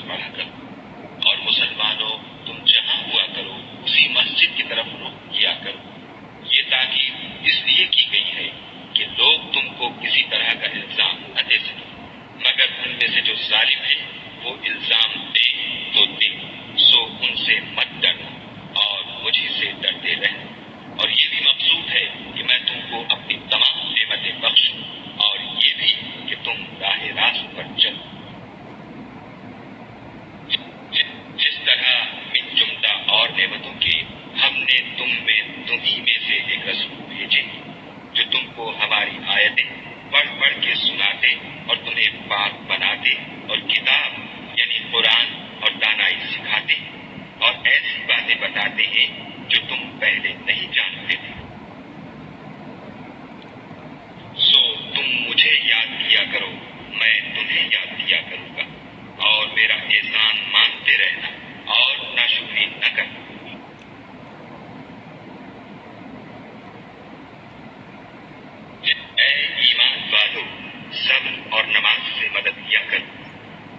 پڑھا کرو، اور مسلمانوں تم جہاں ہوا کرو اسی مسجد کی طرف رخ کیا کرو۔ یہ تاکید اس لیے کی گئی ہے کہ لوگ تم کو کسی طرح کا الزام نہ دے سکیں، مگر ان میں سے جو ظالم ہیں وہ الزام دیں تو دیں، سو ان سے مت ڈرنا اور مجھے سے ڈرتے رہنا۔ اور یہ بھی مقصود ہے کہ میں تم کو اپنی تمام نعمتیں بخشوں، اور یہ بھی کہ تم راہ راست پر چلو۔ جس طرح من جملہ اور نعمتوں کے ہم نے تمہیں میں سے ایک رسول بھیجے جو تم کو ہماری آیتیں پڑھ پڑھ کے سناتے اور تمہیں پاک بناتے اور کتاب یعنی قرآن اور دانائی سکھاتے اور ایسی باتیں بتاتے ہیں جو تم پہلے نہیں جانتے تھے۔ سو تم مجھے یاد کیا کرو، میں تمہیں یاد کیا کروں گا، اور میرا احسان مانتے رہنا اور ناشکری نہ کرنا۔ اے ایمان والو، صبر اور نماز سے مدد کیا کرو،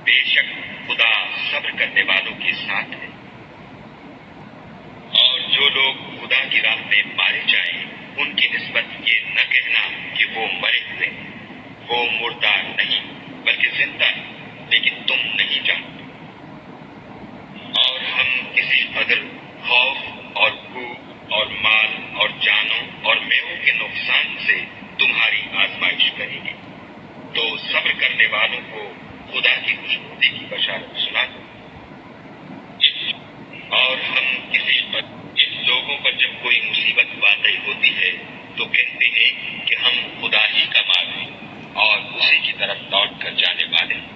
بے شک خدا صبر کرنے والوں کے ساتھ ہے۔ اور جو لوگ خدا کی راہ میں مارے جائیں ان کی نسبت یہ نہ کہنا کہ وہ مرے ہوئے، وہ مردہ نہیں بلکہ زندہ ہے، لیکن تم نہیں جانتے۔ اور ہم کسی قدر خوف اور بھوک اور مال اور جانوں اور میووں کے نقصان سے تمہاری آزمائش کریں گے، تو صبر کرنے والوں کو خدا کی خوشنودی کی بشارت سنا دو۔ اور ہم ان لوگوں پر جب کوئی مصیبت واقع ہوتی ہے تو کہتے ہیں کہ ہم خدا ہی کا مال ہیں اور اسی کی طرف لوٹ کر جانے والے ہیں۔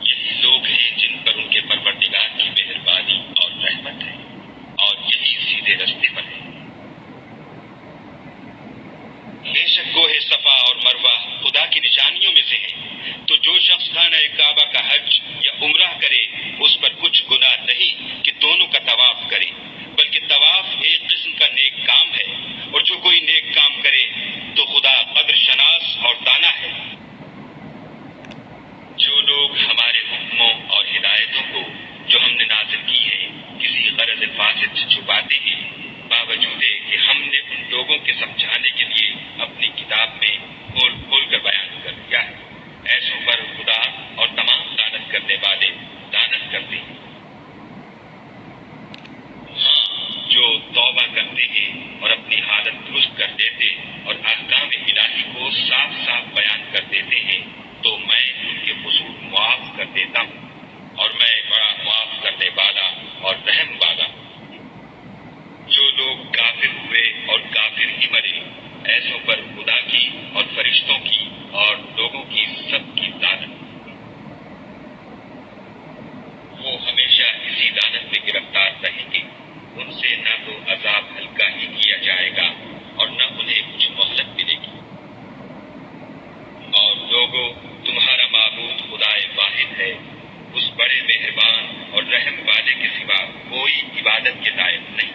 یہی لوگ ہیں جن پر ان کے پروردگار کی مہربانی اور رحمت ہے، اور یہی سیدھے رستے پر ہے۔ بے شک گوہے صفا اور مروہ خدا کی نشانیوں میں سے ہیں، تو جو شخص خانہ کعبہ کا حج یا عمرہ کرے اس پر کچھ گناہ نہیں کہ دونوں کا طواف کرے، بلکہ طواف ایک قسم کا نیک کام ہے، اور جو کوئی نیک کام کرے تو خدا قدر شناس اور دانا ہے۔ جو لوگ ہمارے حکموں اور ہدایتوں کو جو ہم نے نازل کی ہیں کسی غرض فاسد سے چھپاتے ہیں، باوجود کہ ہم نے ان لوگوں کے سمجھانے کے لیے اپنی کتاب میں کھول کھول کر بیان کر دیا ہے، ایسوں پر خدا اور تمام لعنت کرنے والے لعنت کرتے ہیں۔ ہاں، جو توبہ کرتے ہیں اور اپنی حالت درست کر دیتے اور احکام الہی کو صاف صاف بیان کر دیتے ہیں تو میں ان کے قصور معاف کر دیتا ہوں، اور میں بڑا معاف کرنے والا اور رحم والا ہوں۔ جو لوگ کافر ہوئے اور کافر ہی مرے، ایسوں پر خدا کی اور فرشتوں کی اور لوگوں کی سب کی لعنت۔ وہ ہمیشہ اسی لعنت میں گرفتار رہیں گے، ان سے نہ تو عذاب ہلکا ہی کیا جائے گا اور نہ انہیں کچھ مہلت ملے گی۔ اور لوگوں، تمہارا معبود خدائے واحد ہے، اس بڑے مہربان اور رحم والے کے سوا کوئی عبادت کے لائق نہیں۔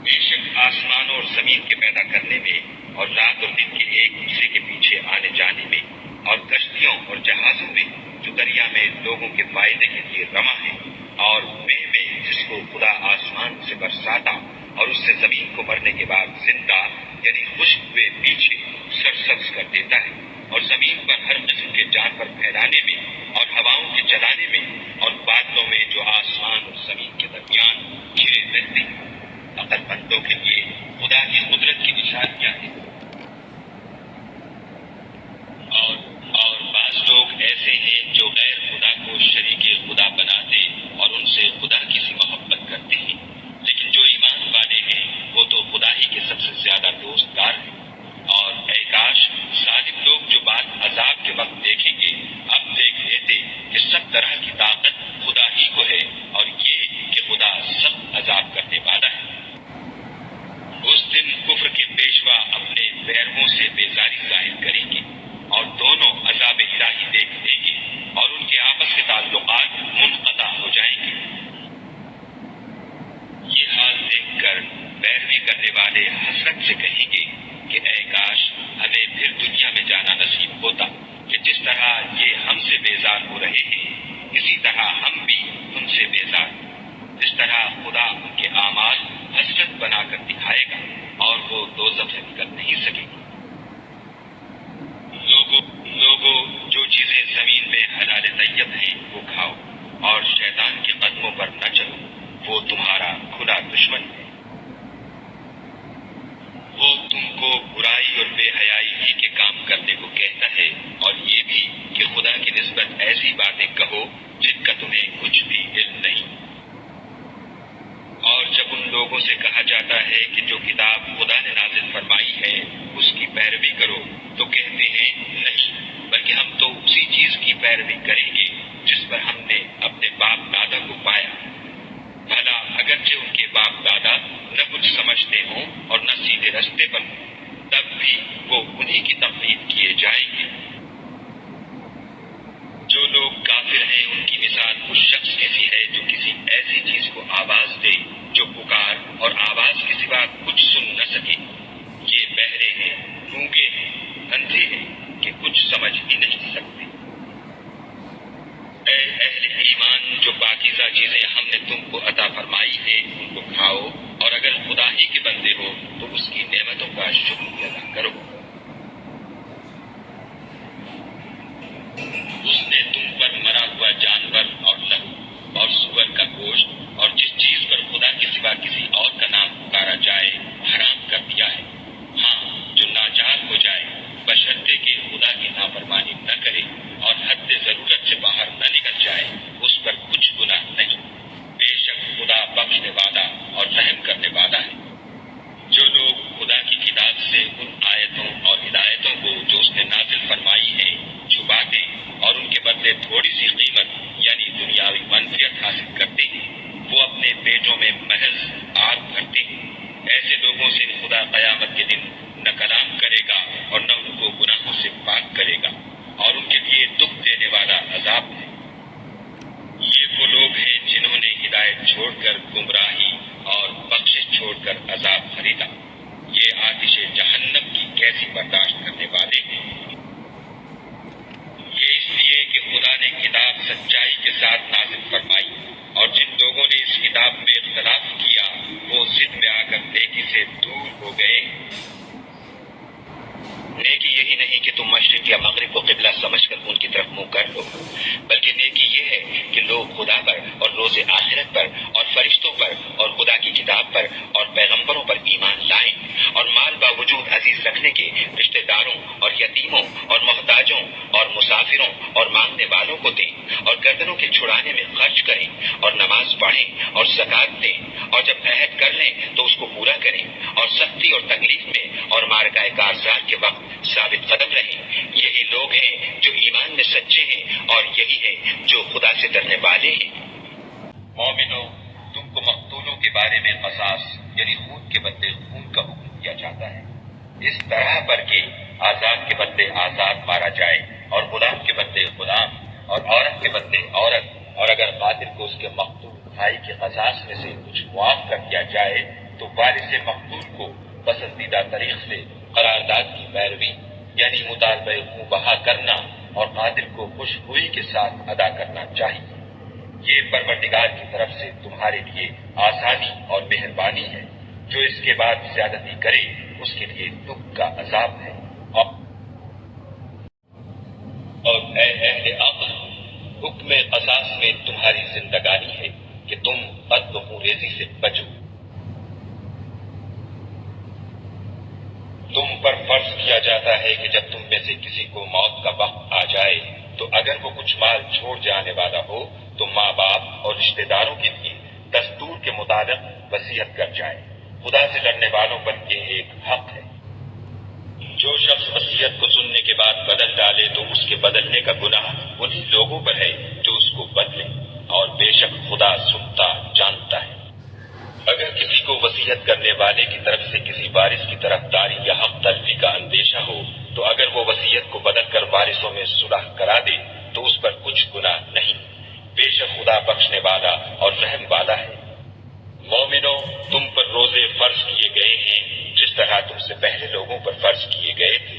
بے شک آسمانوں اور زمین کے پیدا کرنے میں اور رات اور دن کے ایک دوسرے کے پیچھے آنے جانے میں اور کشتیوں اور جہازوں میں جو دریا میں لوگوں کے فائدے کے لیے رواں ہیں، اور میں جس کو خدا آسمان سے برساتا اور اس سے زمین کو مرنے کے بعد زندہ یعنی خشک ہوئے پیچھے سرسبز کر دیتا ہے، اور زمین پر ہر قسم کے جانور پھیلانے میں اور ہواؤں کے چلانے میں اور بادلوں میں جو آسمان اور زمین کے درمیان گھرے رہتے ہیں۔ عقل مندوں کے لیے خدا کی قدرت کی نشانیاں ہیں۔ اور بعض لوگ ایسے ہیں جو غیر خدا کو شریک خدا بناتے اور ان سے خدا کی سی محبت کرتے ہیں، لیکن جو ایمان والے ہیں وہ تو خدا ہی کے سب سے زیادہ دوست دار ہیں۔ اور اے کاش ظالم لوگ جو بات عذاب کے وقت دیکھیں گے اب دیکھ لیتے کہ سب طرح کی طاقت خدا ہی کو ہے، اور یہ کہ خدا سخت عذاب کرنے والا ہے۔ اس دن کفر کے پیشوا اپنے پیرووں سے بیزاری ظاہر کریں گے اور دونوں عذاب الہی دیکھ لیں گے اور ان کے آپس کے تعلقات منقطع ہو جائیں گے۔ یہ حال دیکھ کر پیروی کرنے والے حسرت سے کہیں گے کہ اے کاش ہمیں پھر دنیا دنیا میں جانا نصیب ہوتا کہ جس طرح یہ ہم سے بیزار ہو رہے ہیں اسی طرح ہم بھی ان سے بیزار ہیں۔ اس طرح خدا ان کے اعمال حسرت بنا کر دکھائے گا اور وہ دوزخ سے نکل نہیں سکے گی۔ لوگوں جو چیزیں زمین میں حلال طیب ہیں وہ کھاؤ اور شیطان کے قدموں پر نہ چلو، وہ تمہارا کھلا دشمن ہے۔ وہ تم کو برائی اور بے حیائی ہی کے کام کرنے کو کہتا ہے اور یہ بھی کہ خدا کی نسبت ایسی باتیں کہو جن کا تمہیں کچھ بھی علم نہیں۔ اور جب ان لوگوں سے کہا جاتا ہے کہ جو کتاب خدا نے نازل فرمائی ہے اس کی پیروی کرو تو کہتے ہیں نہیں، بلکہ ہم تو اسی چیز کی پیروی کریں گے جس پر ہم نے اپنے باپ دادا کو پایا۔ بھلا اگرچہ ان کے باپ دادا نہ کچھ سمجھتے ہوں اور نہ سیدھے رستے پر ہوں، تب بھی وہ انہی کی تقلید کیے جائیں گے۔ جو لوگ کافر ہیں ان کی مثال اس شخص ایسی ہے جو کسی ایسی چیز کو آواز دے جو پکار اور آواز کے سوا کچھ سن نہ سکے۔ یہ بہرے ہیں، گونگے ہیں، اندھے ہیں کہ کچھ سمجھ ہی نہیں سکتے۔ اے اہل ایمان، جو پاکیزہ چیزیں ہم نے تم کو عطا فرمائی ہیں ان کو کھاؤ، اور اگر خدا ہی کے بندے ہو تو اس کی نعمتوں کا شکر ادا کرو۔ اس نے تم پر مرا ہوا جانور اور لہو اور سور کا گوشت اور جس چیز پر خدا کے سوا کسی اور کا نام پکارا جائے حرام کر دیا ہے۔ ہاں، جو لاچار ہو جائے بشرطے کہ خدا کی نافرمانی نہ کرے اور حد ضرورت سے باہر نہ نکل جائے، اس پر کچھ گناہ نہیں۔ بے شک خدا بخشنے والا اور رحم کرنے والا ہے۔ جو لوگ خدا کی کتاب سے ان آیتوں اور ہدایتوں کو جو اس نے نازل فرمائی ہیں چھپاتے اور ان کے بدلے تھوڑی سی قیمت یعنی دنیاوی منفعت حاصل کرتے ہیں، وہ اپنے پیٹوں میں محض آگ بھرتے ہیں۔ ایسے لوگوں سے خدا قیامت کے دن نہ کلام کرے گا اور نہ ان کو گناہوں سے پاک کرے گا، اور ان کے لیے دکھ دینے والا عذاب ہے۔ یہ وہ لوگ ہیں جنہوں نے ہدایت چھوڑ کر گمراہی اور بخشش چھوڑ کر عذاب خریدا۔ یہ آتش جہنم کی کیسی برداشت کرنے والے ہیں۔ یہ اس لیے کہ خدا نے کتاب سچائی کے ساتھ نازل فرمائی، اور جن لوگوں نے اس کتاب میں اختلاف کیا وہ ضد میں آ کر نیکی سے دور ہو گئے۔ نیکی یہی نہیں کہ تم مشرق یا مغرب کو قبلہ سمجھ کر ان کی طرف منہ کر لو، بلکہ نیکی یہ ہے کہ لوگ خدا پر اور روز آخرت پر اور فرشتوں پر اور خدا کی کتاب پر اور پیغمبروں پر ایمان لائیں، اور مال باوجود عزیز رکھنے کے رشتہ داروں اور یتیموں اور محتاجوں اور مسافروں اور مانگنے والوں کو دیں، اور گردنوں کے چھڑانے میں خرچ کریں، اور نماز پڑھیں اور زکوٰۃ دیں، اور جب عہد کر لیں تو اس کو پورا کریں، اور سختی اور تکلیف میں اور مارکہ کارزار کے وقت ثابت قدم رہیں۔ یہی لوگ ہیں جو ایمان میں سچے ہیں اور یہی ہیں جو خدا سے ڈرنے والے ہیں۔ مومنو، تم کو مقتولوں کے بارے میں قصاص یعنی خون کے بدلے خون کا حکم دیا جاتا ہے، اس طرح پر کہ آزاد کے بدلے آزاد مارا جائے اور غلام کے بدلے غلام اور عورت کے بدلے عورت، اور اگر قاتل کو اس کے مقتول بھائی کے قصاص میں سے کچھ معاف کر دیا جائے تو وارث مقتول کو پسندیدہ طریق سے قرارداد کی پیروی یعنی مطالبہ خوں بہا کرنا اور قاتل کو خوش ہوئی کے ساتھ ادا کرنا چاہیے۔ یہ پروردگار کی طرف سے تمہارے لیے آسانی اور مہربانی ہے۔ جو اس کے بعد زیادتی کرے اس کے لیے دکھ کا عذاب ہے۔ اور اے اہل عقل، حکم قصاص میں تمہاری زندگانی ہے کہ تم قتل و خونریزی سے بچو۔ تم پر فرض کیا جاتا ہے کہ جب تم میں سے کسی کو موت کا وقت آ جائے تو اگر وہ کچھ مال چھوڑ جانے والا ہو تو ماں باپ اور رشتہ داروں کے لیے دستور کے مطابق وصیت کر جائے۔ خدا سے ڈرنے والوں پر یہ ایک حق ہے۔ جو شخص وصیت کو سننے کے بعد بدل ڈالے تو اس کے بدلنے کا گناہ انہی لوگوں پر ہے جو اس کو بدلے، اور بے شک خدا سنتا جانتا ہے۔ اگر کسی کو وصیت کرنے والے کی طرف سے کسی وارث کی طرفداری یا حق تلفی کا اندیشہ ہو تو اگر وہ وصیت کو بدل کر وارثوں میں صلح کرا دے تو اس پر کچھ گناہ نہیں۔ بے شک خدا بخشنے والا اور رحم والا ہے۔ مومنو، تم پر روزے فرض کیے گئے ہیں جس طرح تم سے پہلے لوگوں پر فرض کیے گئے تھے،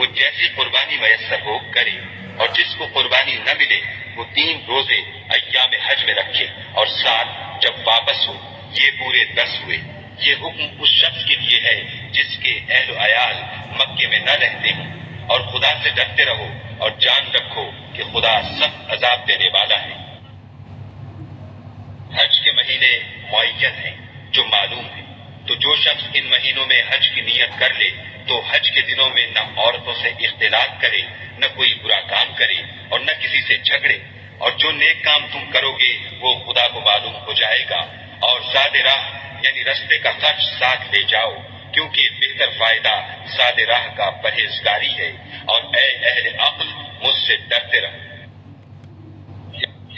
وہ جیسی قربانی میسر ہو کرے، اور جس کو قربانی نہ ملے وہ 3 روزے ایام حج میں رکھے، اور 7 جب واپس ہو، یہ پورے 10 ہوئے۔ یہ حکم اس شخص کے لیے ہے جس کے اہل و عیال مکے میں نہ رہتے ہوں، اور خدا سے ڈرتے رہو اور جان رکھو کہ خدا سخت عذاب دینے والا ہے۔ حج کے مہینے معین ہیں جو معلوم ہیں، تو جو شخص ان مہینوں میں حج کی نیت کر لے تو حج کے دنوں میں نہ عورتوں سے اختلاط کرے، نہ کوئی برا کام کرے، اور نہ کسی سے جھگڑے، اور جو نیک کام تم کرو گے وہ خدا کو معلوم ہو جائے گا، اور زاد راہ یعنی رستے کا خرچ ساتھ لے جاؤ، کیونکہ بہتر فائدہ زاد راہ کا پرہیزگاری ہے، اور اے اہل عقل مجھ سے ڈرتے رہو۔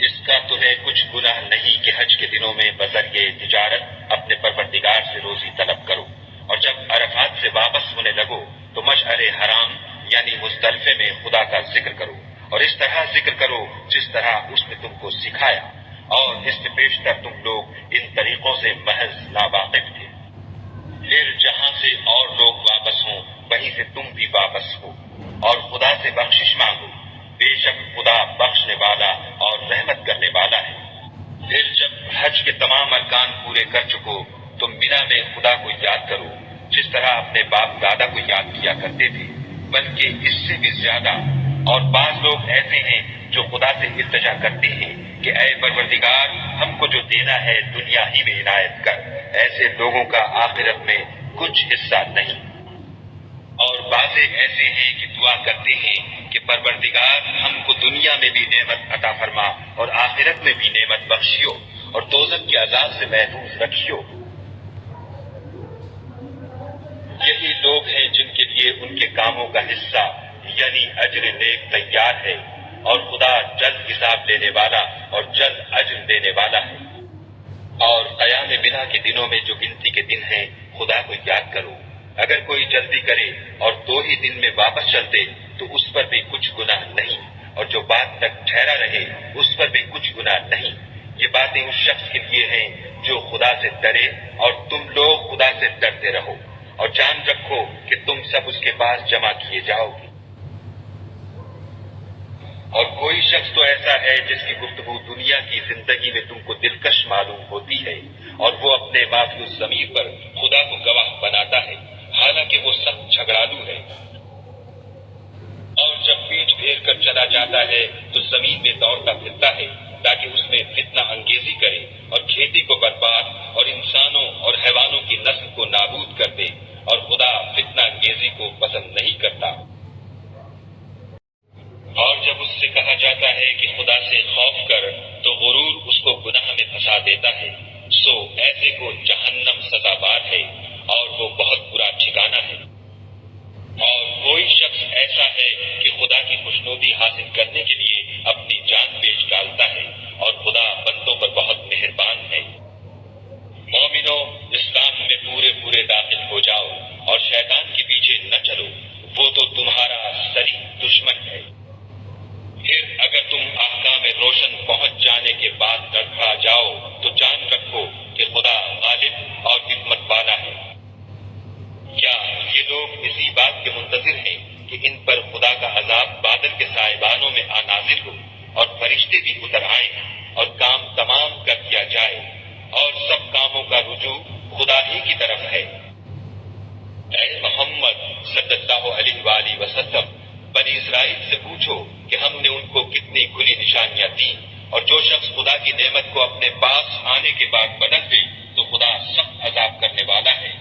اس کا تمہیں کچھ گناہ نہیں کہ حج کے دنوں میں بذریعہ تجارت اپنے پروردگار سے روزی طلب کرو، اور جب عرفات سے واپس ہونے لگو تو مشعر حرام یعنی مزدلفے میں خدا کا ذکر کرو، اور اس طرح ذکر کرو جس طرح اس نے تم کو سکھایا، اور اس سے پیشتر تم لوگ ان طریقوں سے محض ناواقف تھے۔ پھر جہاں سے اور لوگ واپس ہوں وہیں سے تم بھی واپس ہو، اور خدا سے بخشش مانگو، بے شک خدا بخشنے والا اور رحمت کرنے والا ہے۔ پھر جب حج کے تمام ارکان پورے کر چکو تو مینا میں خدا کو یاد کرو جس طرح اپنے باپ دادا کو یاد کیا کرتے تھے، بلکہ اس سے بھی زیادہ۔ اور بعض لوگ ایسے ہیں جو خدا سے التجا کرتے ہیں کہ اے پروردگار ہم کو جو دینا ہے دنیا ہی میں عنایت کر، ایسے لوگوں کا آخرت میں کچھ حصہ نہیں۔ اور بعض ایسے ہیں کہ دعا کرتے ہیں کہ پروردگار ہم کو دنیا میں بھی نعمت عطا فرما اور آخرت میں بھی نعمت بخشیو، اور دوزخ کے عذاب سے محفوظ رکھیو۔ یہی لوگ ہیں جن کے لیے ان کے کاموں کا حصہ یعنی اجر نیک تیار ہے، اور خدا جلد حساب لینے والا اور جلد اجر دینے والا ہے۔ اور قیام بنا کے دنوں میں جو گنتی کے دن ہیں خدا کو یاد کرو، اگر کوئی جلدی کرے اور 2 ہی دن میں واپس چل دے تو اس پر بھی کچھ گناہ نہیں، اور جو بات تک ٹھہرا رہے اس پر بھی کچھ گناہ نہیں۔ یہ باتیں اس شخص کے لیے ہیں جو خدا سے ڈرے، اور تم لوگ خدا سے ڈرتے رہو، اور جان رکھو کہ تم سب اس کے پاس جمع کیے جاؤ گے۔ اور کوئی شخص تو ایسا ہے جس کی گفتگو دنیا کی زندگی میں تم کو دلکش معلوم ہوتی ہے، اور وہ اپنے معافی الضمیر پر خدا کو گواہ بناتا ہے، حالانکہ وہ سخت جھگڑالو ہے۔ اور جب پیٹھ پھیر کر چلا جاتا ہے تو زمین میں دوڑتا پھرتا ہے تاکہ اس میں فتنہ انگیزی کرے اور کھیتی کو برباد اور انسانوں اور حیوانوں کی نسل کو نابود کر دے، اور خدا فتنہ انگیزی کو پسند نہیں کرتا۔ اور جب اس سے کہا جاتا ہے کہ خدا سے خوف کر تو غرور اس کو گناہ میں پھنسا دیتا ہے، سو ایسے کو جہنم سزاوار ہے اور وہ بہت برا ٹھکانہ ہے۔ اور کوئی شخص ایسا ہے کہ خدا کی خوشنودی حاصل کرنے کے لیے اپنی جان بیچ ڈالتا ہے، اور خدا بندوں پر بہت مہربان ہے۔ مومنو، اسلام میں پورے داخل ہو جاؤ اور شیطان کے پیچھے نہ چلو، وہ تو تمہارا صریح دشمن ہے۔ پھر اگر تم احکام روشن پہنچ جانے کے بعد لڑکھڑا جاؤ تو جان رکھو کہ خدا غالب اور حکمت والا ہے۔ کیا یہ لوگ اسی بات کے منتظر ہیں کہ ان پر خدا کا عذاب بادل کے سائبانوں میں نازل ہو اور فرشتے بھی اتر آئیں اور کام تمام کر دیا جائے، اور سب کاموں کا رجوع خدا ہی کی طرف ہے؟ اے محمد صلی اللہ علیہ وآلہ وسلم، بنی اسرائیل سے پوچھو کہ ہم نے ان کو کتنی کھلی نشانیاں دیں، اور جو شخص خدا کی نعمت کو اپنے پاس آنے کے بعد بدل دے تو خدا سخت عذاب کرنے والا ہے۔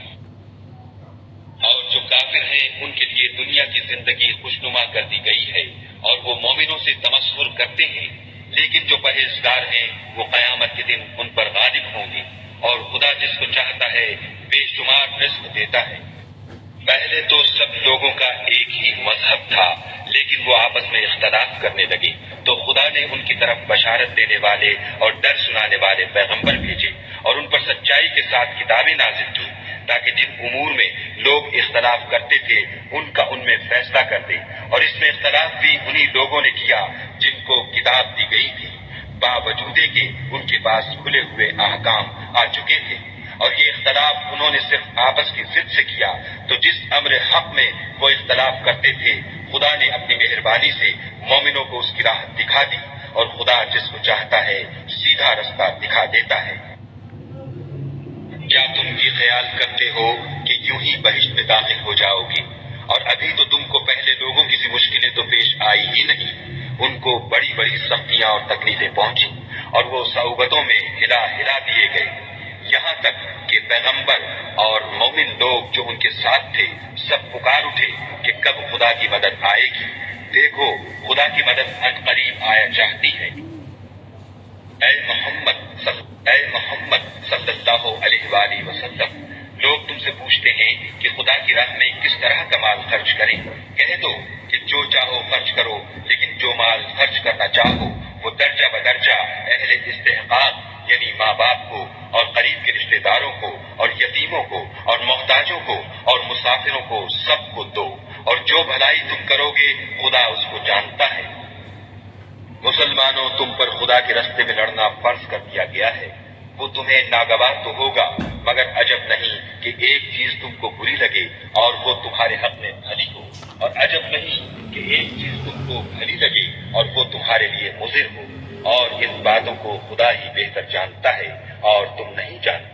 اور جو کافر ہیں ان کے لیے دنیا کی زندگی خوشنما کر دی گئی ہے، اور وہ مومنوں سے تمسخر کرتے ہیں، لیکن جو پرہیزگار ہیں وہ قیامت کے دن ان پر غالب ہوں گے، اور خدا جس کو چاہتا ہے بے شمار رزق دیتا ہے۔ پہلے تو سب لوگوں کا ایک ہی مذہب تھا، لیکن وہ آپس میں اختلاف کرنے لگے تو خدا نے ان کی طرف بشارت دینے والے اور ڈر سنانے والے پیغمبر بھیجے، اور ان پر سچائی کے ساتھ کتابیں نازل کی تاکہ جن امور میں لوگ اختلاف کرتے تھے ان کا ان میں فیصلہ کر دے۔ اور اس میں اختلاف بھی انہی لوگوں نے کیا جن کو کتاب دی گئی تھی، باوجود کہ ان کے پاس کھلے ہوئے احکام آ چکے تھے۔ اور یہ اختلاف انہوں نے صرف آپس کی ضد سے کیا، تو جس امر حق میں وہ اختلاف کرتے تھے خدا نے اپنی مہربانی سے مومنوں کو اس کی راہ دکھا دی، اور خدا جس کو چاہتا ہے سیدھا رستہ دکھا دیتا ہے۔ کیا تم یہ خیال کرتے ہو کہ یوں ہی بہشت میں داخل ہو جاؤ گے؟ اور ابھی تو تم کو پہلے لوگوں کی سی مشکلیں تو پیش آئی ہی نہیں، ان کو بڑی بڑی سختیاں اور تکلیفیں پہنچی، اور وہ صعوبتوں میں ہلا دیے گئے، یہاں تک کہ پیغمبر اور مومن لوگ جو ان کے ساتھ تھے سب پکار اٹھے کہ کب خدا کی مدد آئے گی، دیکھو خدا کی مدد عنقریب آیا چاہتی ہے۔ اے محمد صلی اللہ علیہ وآلہ وسلم، لوگ تم سے پوچھتے ہیں کہ خدا کی راہ میں کس طرح کا مال خرچ کریں، کہہ دو کہ جو چاہو خرچ کرو، لیکن جو مال خرچ کرنا چاہو وہ درجہ بدرجہ اہل استحقاق یعنی ماں باپ کو اور قریب کے رشتہ داروں کو اور یتیموں کو اور محتاجوں کو اور مسافروں کو سب کو دو، اور جو بھلائی تم کرو گے خدا اس کو جانتا ہے۔ مسلمانوں، تم پر خدا کے راستے میں لڑنا فرض کر دیا گیا ہے، وہ تمہیں ناگوار تو ہوگا، مگر عجب نہیں کہ ایک چیز تم کو بری لگے اور وہ تمہارے حق میں بھلی ہو، اور عجب نہیں کہ ایک چیز تم کو بھلی لگے اور وہ تمہارے لیے مضر ہو، اور ان باتوں کو خدا ہی بہتر جانتا ہے اور تم نہیں جانتے۔